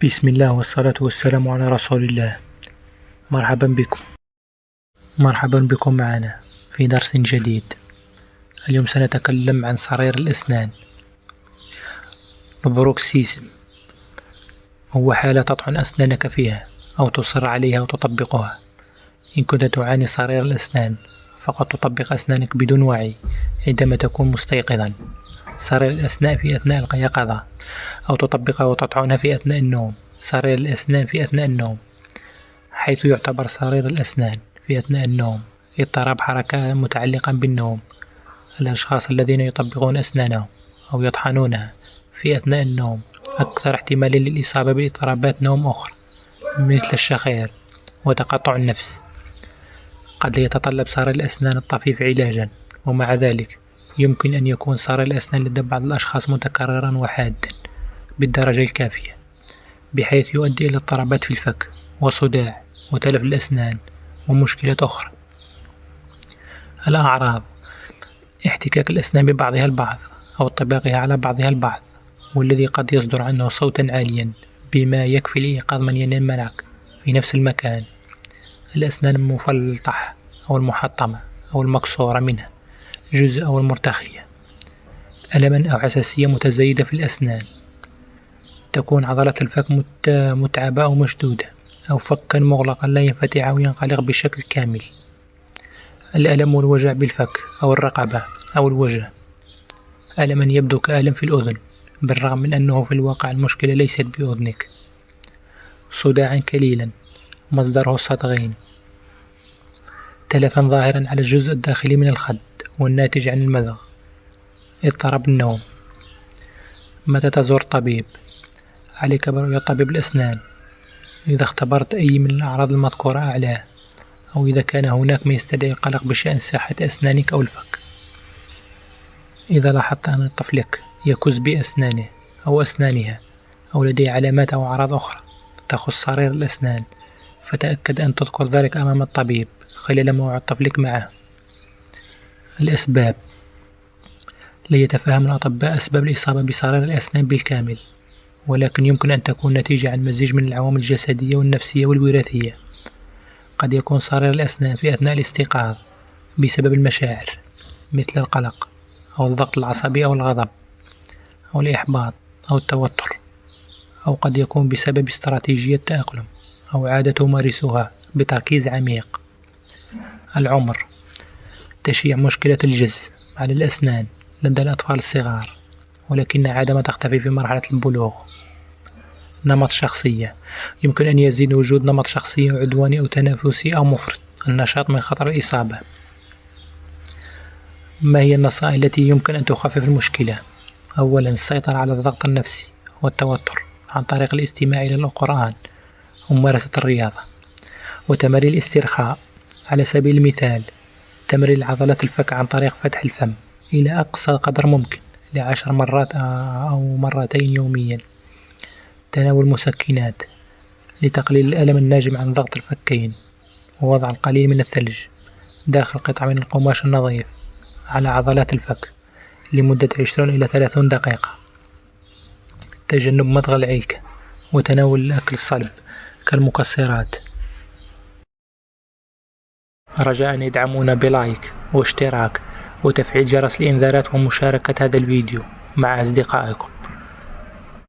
بسم الله والصلاة والسلام على رسول الله. مرحبا بكم. معنا في درس جديد. اليوم سنتكلم عن صرير الأسنان. البروكسيزم هو حالة تطعن أسنانك فيها أو تصر عليها وتطبقها. إن كنت تعاني صرير الأسنان فقد تطبق أسنانك بدون وعي عندما تكون مستيقظا. صرير الأسنان في أثناء اليقظة، أو تطبقها وتطعنها في أثناء النوم. صرير الأسنان في أثناء النوم، حيث يعتبر صرير الأسنان في أثناء النوم اضطراب حركة متعلقا بالنوم. الأشخاص الذين يطبقون أسنانهم أو يطحنونها في أثناء النوم أكثر احتمالا للإصابة باضطرابات نوم أخرى مثل الشخير وتقطع النفس. قد لا يتطلب صرير الأسنان الطفيف علاجا، ومع ذلك يمكن أن يكون صرير الأسنان لدى بعض الأشخاص متكررا وحادا بالدرجة الكافية، بحيث يؤدي إلى اضطرابات في الفك وصداع وتلف الأسنان ومشكلات أخرى. الأعراض: احتكاك الأسنان ببعضها البعض أو طباقها على بعضها البعض، والذي قد يصدر عنه صوتا عاليا بما يكفي لإيقاظ من ينام معك في نفس المكان. الأسنان المفلطحة أو المحطمة أو المكسورة منها جزء أو المرتخية. ألما أو حساسية متزايدة في الأسنان. تكون عضلة الفك متعبة أو مشدودة، أو فكا مغلقا لا ينفتح أو ينغلق بشكل كامل. الألم والوجع بالفك أو الرقبة أو الوجه. ألما يبدو كألم في الأذن بالرغم من أنه في الواقع المشكلة ليست بأذنك. صداعا كليلا مصدره الصدغين. تلفا ظاهرا على الجزء الداخلي من الخد والناتج عن المضغ. اضطراب النوم. متى تزور طبيب؟ عليك برؤية طبيب الأسنان إذا اختبرت أي من الأعراض المذكورة أعلاه، أو إذا كان هناك ما يستدعي القلق بشأن صحة أسنانك أو الفك. إذا لاحظت أن طفلك يكز بأسنانه أو أسنانها، أو لديه علامات أو أعراض أخرى تخص صرير الأسنان، فتأكد أن تذكر ذلك أمام الطبيب خلال موعد طفلك معه. الأسباب: لا يتفهم الأطباء أسباب الإصابة بصرير الأسنان بالكامل، ولكن يمكن أن تكون نتيجة عن مزيج من العوامل الجسدية والنفسية والوراثية. قد يكون صرير الأسنان في أثناء الاستيقاظ بسبب المشاعر مثل القلق أو الضغط العصبي أو الغضب أو الإحباط أو التوتر، أو قد يكون بسبب استراتيجية تأقلم أو عادة تمارسها بتركيز عميق. العمر: تشيع مشكلة الجز على الأسنان لدى الأطفال الصغار، ولكن عادة تختفي في مرحلة البلوغ. نمط شخصية: يمكن أن يزيد وجود نمط شخصية عدواني أو تنافسي أو مفرط النشاط من خطر الإصابة. ما هي النصائح التي يمكن أن تخفف المشكلة؟ أولا، السيطرة على الضغط النفسي والتوتر عن طريق الاستماع إلى القرآن وممارسة الرياضة وتمارين الاسترخاء. على سبيل المثال، تمرين عضلات الفك عن طريق فتح الفم إلى أقصى قدر ممكن ل10 مرات أو مرتين يوميا. تناول مسكنات لتقليل الألم الناجم عن ضغط الفكين، ووضع القليل من الثلج داخل قطعة من القماش النظيف على عضلات الفك لمدة 20 إلى 30 دقيقة. تجنب مضغ العلكة وتناول الأكل الصلب كالمكسرات. رجاء ادعمونا بلايك واشتراك وتفعيل جرس الإنذارات ومشاركة هذا الفيديو مع أصدقائكم.